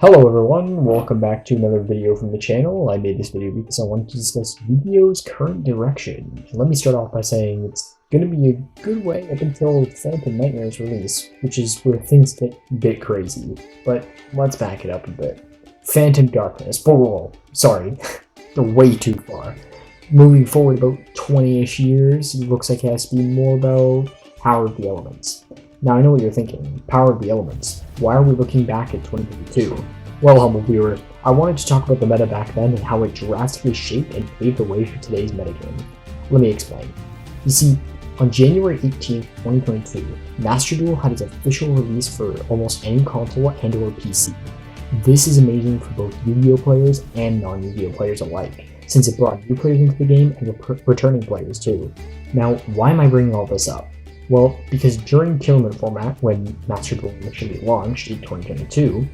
Hello everyone, welcome back to another video from the channel. I made this video because I wanted to discuss Yu-Gi-Oh's current direction. Let me start off by saying it's going to be a good way up until Phantom Nightmare's release, which is where things get a bit crazy, but let's back it up a bit. Phantom Darkness, whoa, sorry, way too far. Moving forward about 20-ish years, it looks like it has to be more about Power of the Elements. Now I know what you're thinking, Power of the Elements. Why are we looking back at 2022? Well, humble viewer, I wanted to talk about the meta back then and how it drastically shaped and paved the way for today's metagame. Let me explain. You see, on January 18th, 2022, Master Duel had its official release for almost any console and or PC. This is amazing for both Yu-Gi-Oh players and non-Yu-Gi-Oh players alike, since it brought new players into the game and returning players too. Now, why am I bringing all this up? Well, because during Tearlaments format, when Master Duel initially launched in 2022,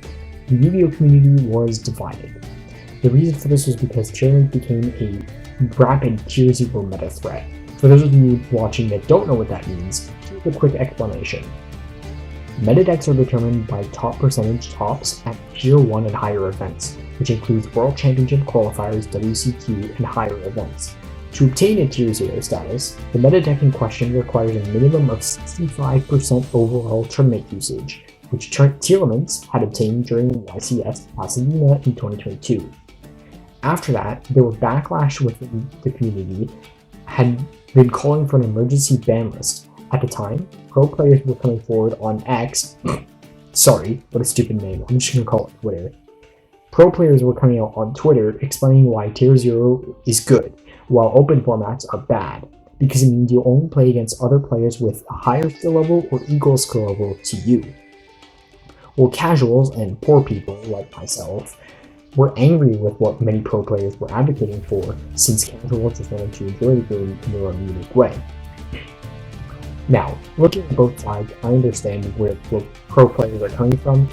the Yu-Gi-Oh community was divided. The reason for this was because Tearlaments became a rapid Tier 0 meta threat. For those of you watching that don't know what that means, here's a quick explanation. Meta decks are determined by top percentage tops at Tier 1 and higher events, which includes World Championship qualifiers, WCQ, and higher events. To obtain a Tier 0 status, the meta deck in question requires a minimum of 65% overall tournament usage, which Tearlaments had obtained during YCS Pasadena in 2022. After that, there were backlash within the community had been calling for an emergency ban list. At the time, pro players were coming forward on X, sorry, what a stupid name, I'm just gonna call it Twitter. Pro players were coming out on Twitter explaining why Tier 0 is good, while open formats are bad, because it means you only play against other players with a higher skill level or equal skill level to you. Well, casuals and poor people, like myself, were angry with what many pro players were advocating for, since casuals just wanted to enjoy the game in their own unique way. Now, looking at both sides, I understand where pro players are coming from.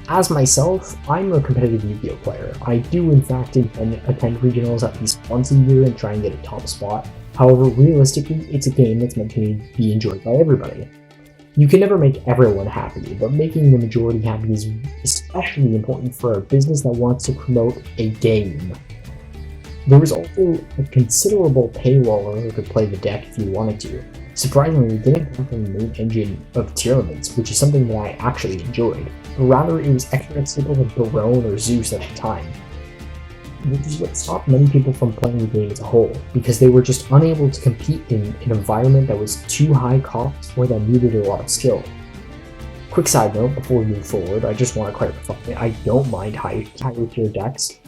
As myself, I'm a competitive Yu-Gi-Oh player. I do in fact attend regionals at least once a year and try and get a top spot. However, realistically, it's a game that's meant to be enjoyed by everybody. You can never make everyone happy, but making the majority happy is especially important for a business that wants to promote a game. There was also a considerable paywall in order to play the deck if you wanted to. Surprisingly, it didn't come from the main engine of Tearlaments, which is something that I actually enjoyed, but rather it was extra simple like Barone or Zeus at the time, which is what stopped many people from playing the game as a whole, because they were just unable to compete in an environment that was too high cost or that needed a lot of skill. Quick side note before we move forward, I just want to clarify, I don't mind higher tier decks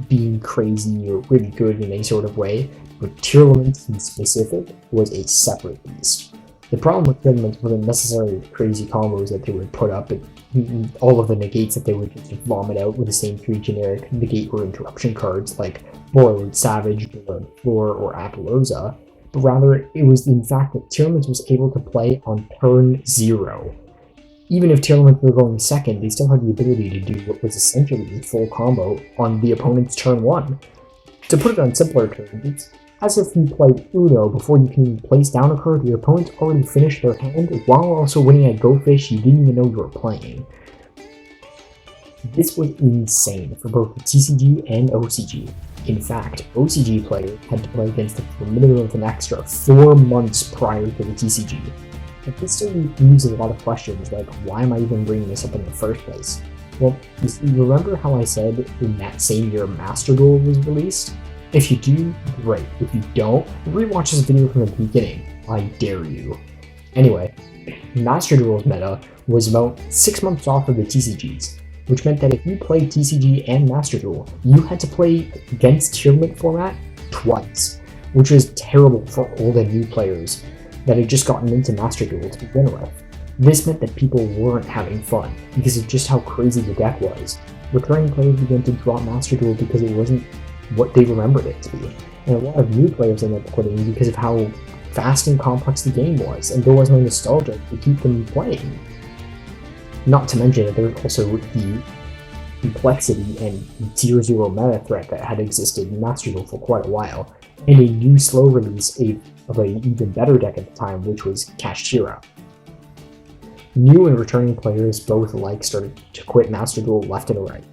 being crazy or really good in any sort of way, but Tearlaments in specific was a separate beast. The problem with Tearlaments wasn't necessarily the crazy combos that they would put up and all of the negates that they would just vomit out with the same three generic negate or interruption cards like Borrowed Savage, Floor, or Appaloosa, but rather it was in fact that Tearlaments was able to play on turn 0. Even if Tearlaments were going second, they still had the ability to do what was essentially a full combo on the opponent's turn 1. To put it on simpler terms, it's as if you played Uno before you can even place down a card, your opponent's already finished their hand while also winning a Go Fish you didn't even know you were playing. This was insane for both the TCG and OCG. In fact, OCG players had to play against it for a minimum of an extra 4 months prior to the TCG. But this still leaves a lot of questions like, why am I even bringing this up in the first place? Well, you remember how I said in that same year Master Duel was released? If you do, great. If you don't, rewatch this video from the beginning. I dare you. Anyway, Master Duel's meta was about 6 months off of the TCGs, which meant that if you played TCG and Master Duel, you had to play against Tearlaments format twice, which was terrible for old and new players that had just gotten into Master Duel to begin with. This meant that people weren't having fun because of just how crazy the deck was. Recurring players began to drop Master Duel because it wasn't what they remembered it to be, and a lot of new players ended up quitting because of how fast and complex the game was, and there was no nostalgia to keep them playing. Not to mention that there was also the complexity and Tier 0 meta threat that had existed in Master Duel for quite a while, and a new slow release of an even better deck at the time, which was Kashtira. New and returning players both alike started to quit Master Duel left and right.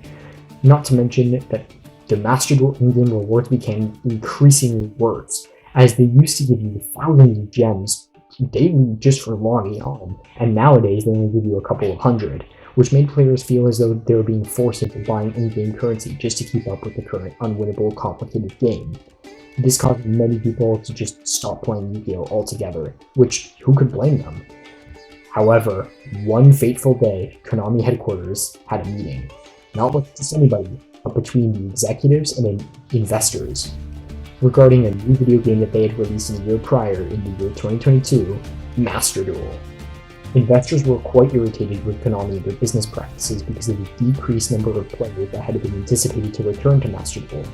Not to mention that the Master Duel in-game rewards became increasingly worse, as they used to give you thousands of gems daily just for logging on, and nowadays they only give you a couple of hundred, which made players feel as though they were being forced into buying in-game currency just to keep up with the current unwinnable, complicated game. This caused many people to just stop playing Yugioh altogether, which who could blame them? However, one fateful day, Konami headquarters had a meeting, not with just anybody, but between the executives and investors, regarding a new video game that they had released a year prior in the year 2022, Master Duel. Investors were quite irritated with Konami and their business practices because of the decreased number of players that had been anticipated to return to Master Duel.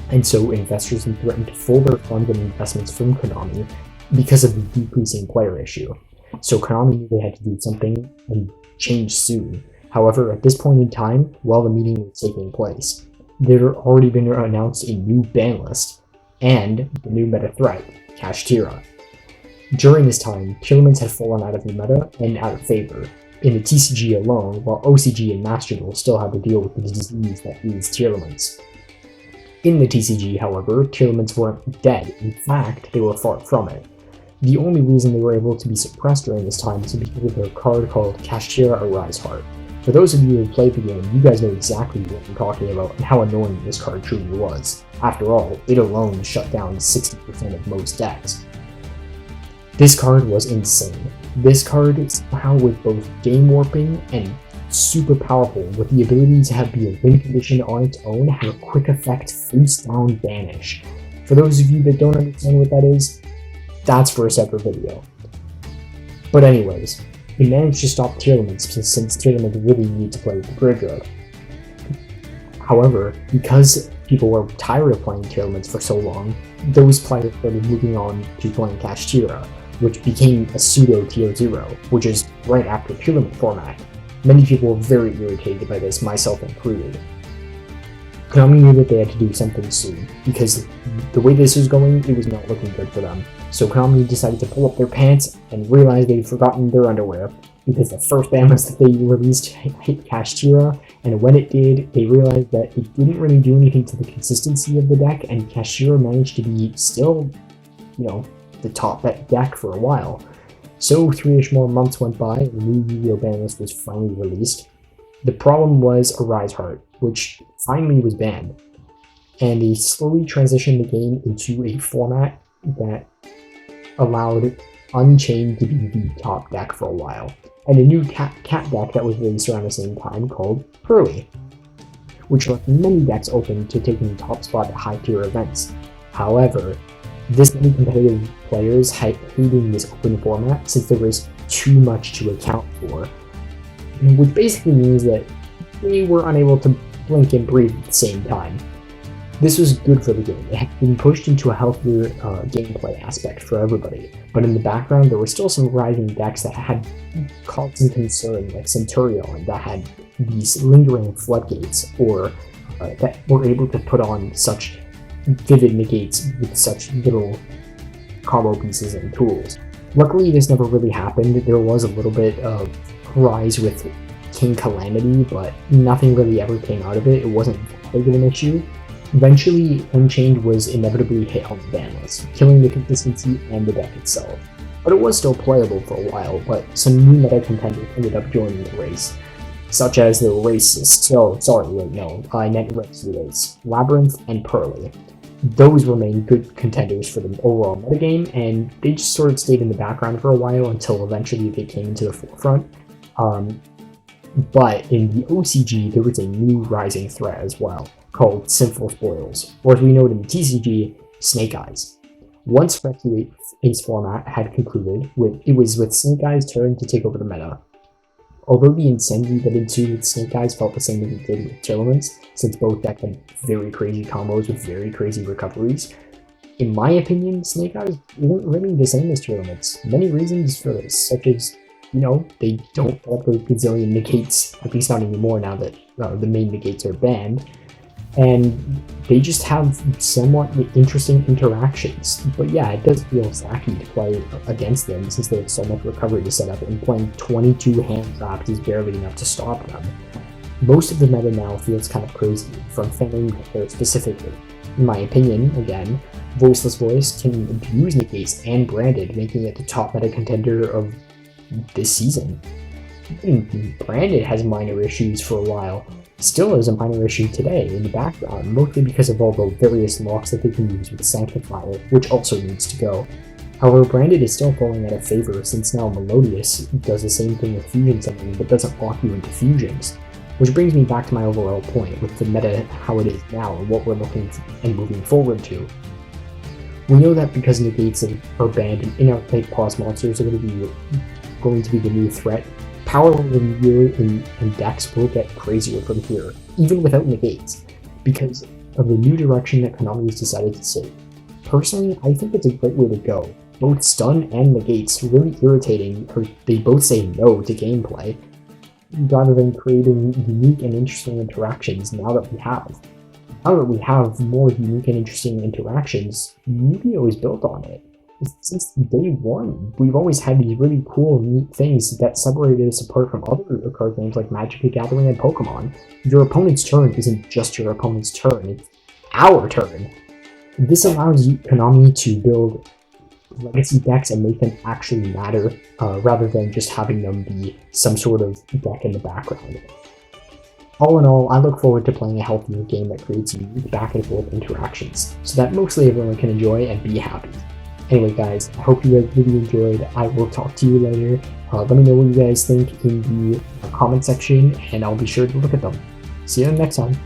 And so investors had threatened to pull their funds and investments from Konami because of the decreasing player issue. So Konami knew they had to do something and change soon. However, at this point in time, while the meeting was taking place, there had already been announced a new ban list and the new meta threat, Cash Tira. During this time, Tearlaments had fallen out of the meta and out of favor in the TCG alone, while OCG and Master Duel still had to deal with the disease that is Tearlaments. In the TCG, however, Tearlaments weren't dead. In fact, they were far from it. The only reason they were able to be suppressed during this time is because of their card called Cash Tira Arise Heart. For those of you who have played the game, you guys know exactly what I'm talking about and how annoying this card truly was. After all, it alone shut down 60% of most decks. This card was insane. This card somehow was both game warping and super powerful, with the ability to have be a win condition on its own, have a quick effect face down banish. For those of you that don't understand what that is, that's for a separate video. But anyways, it managed to stop Tearlaments since Tearlaments really need to play with the graveyard. However, because people were tired of playing Tearlaments for so long, those players started moving on to playing Cash Tira, which became a pseudo Tier 0, which is right after Tearlament format. Many people were very irritated by this, myself included. Konami knew that they had to do something soon, because the way this was going, it was not looking good for them. So Konami decided to pull up their pants and realized they'd forgotten their underwear, because the first ban list that they released hit Cash Tira, and when it did, they realized that it didn't really do anything to the consistency of the deck, and Cash Tira managed to be still, the top deck for a while. So 3-ish more months went by, and the new Yugioh ban list was finally released. The problem was Arise Heart, which finally was banned, and they slowly transitioned the game into a format that allowed Unchained to be the top deck for a while, and a new cat deck that was released around the same time called Pearly, which left many decks open to taking the top spot at high tier events. However, this many competitive players hating this open format since there was too much to account for, which basically means that they were unable to blink and breathe at the same time. This was good for the game. It had been pushed into a healthier gameplay aspect for everybody, but in the background there were still some rising decks that had caused some concern, like Centurion, that had these lingering floodgates, or that were able to put on such vivid negates with such little combo pieces and tools. Luckily, this never really happened. There was a little bit of rise with King Calamity, but nothing really ever came out of it. It wasn't that big of an issue. Eventually, Unchained was inevitably hit on the ban list, killing the consistency and the deck itself. But it was still playable for a while, but some new meta contenders ended up joining the race, such as the Racists. I meant Race, Labyrinth, and Pearly. Those remained good contenders for the overall metagame, and they just sort of stayed in the background for a while until eventually they came into the forefront. But in the OCG, there was a new rising threat as well, called Sinful Spoils, or as we know it in the TCG, Snake Eyes. Once Rescue Ace format had concluded, it was with Snake Eyes' turn to take over the meta. Although the insanity that ensued with Snake Eyes felt the same as it did with Tearlaments, since both decks had very crazy combos with very crazy recoveries, in my opinion, Snake Eyes isn't really the same as Tearlaments. Many reasons for this, such as, they don't have those gazillion negates, at least not anymore now that the main negates are banned. and they just have somewhat interesting interactions. But yeah, it does feel zacky to play against them since they have so much recovery to set up, and playing 22 hand traps is barely enough to stop them. Most of the meta now feels kind of crazy, from Fang specifically. In my opinion, again, Voiceless Voice can abuse negates and Branded, making it the top meta contender of this season. Even Branded has minor issues for a while, still is a minor issue today in the background, mostly because of all the various locks that they can use with Sanctifier, which also needs to go. However, Branded is still falling out of favor since now Melodious does the same thing with Fusion Summoning but doesn't lock you into fusions. Which brings me back to my overall point with the meta how it is now and what we're looking and moving forward to. We know that because negates are banned and in-outplayed pause monsters are going to be the new threat, power level Yugioh and decks will get crazier from here, even without negates, because of the new direction that Konami has decided to take. Personally, I think it's a great way to go. Both stun and negates really irritating, or they both say no to gameplay, rather than creating unique and interesting interactions now that we have. Now that we have more unique and interesting interactions, Yu-Gi-Oh! Is built on it. Since day one, we've always had these really cool, neat things that separated us apart from other card games like Magic the Gathering and Pokemon. Your opponent's turn isn't just your opponent's turn, it's our turn. This allows Konami to build legacy decks and make them actually matter, rather than just having them be some sort of deck in the background. All in all, I look forward to playing a healthier game that creates unique back and forth interactions, so that mostly everyone can enjoy and be happy. Anyway guys, I hope you guys really enjoyed. I will talk to you later. Let me know what you guys think in the comment section, and I'll be sure to look at them. See you next time.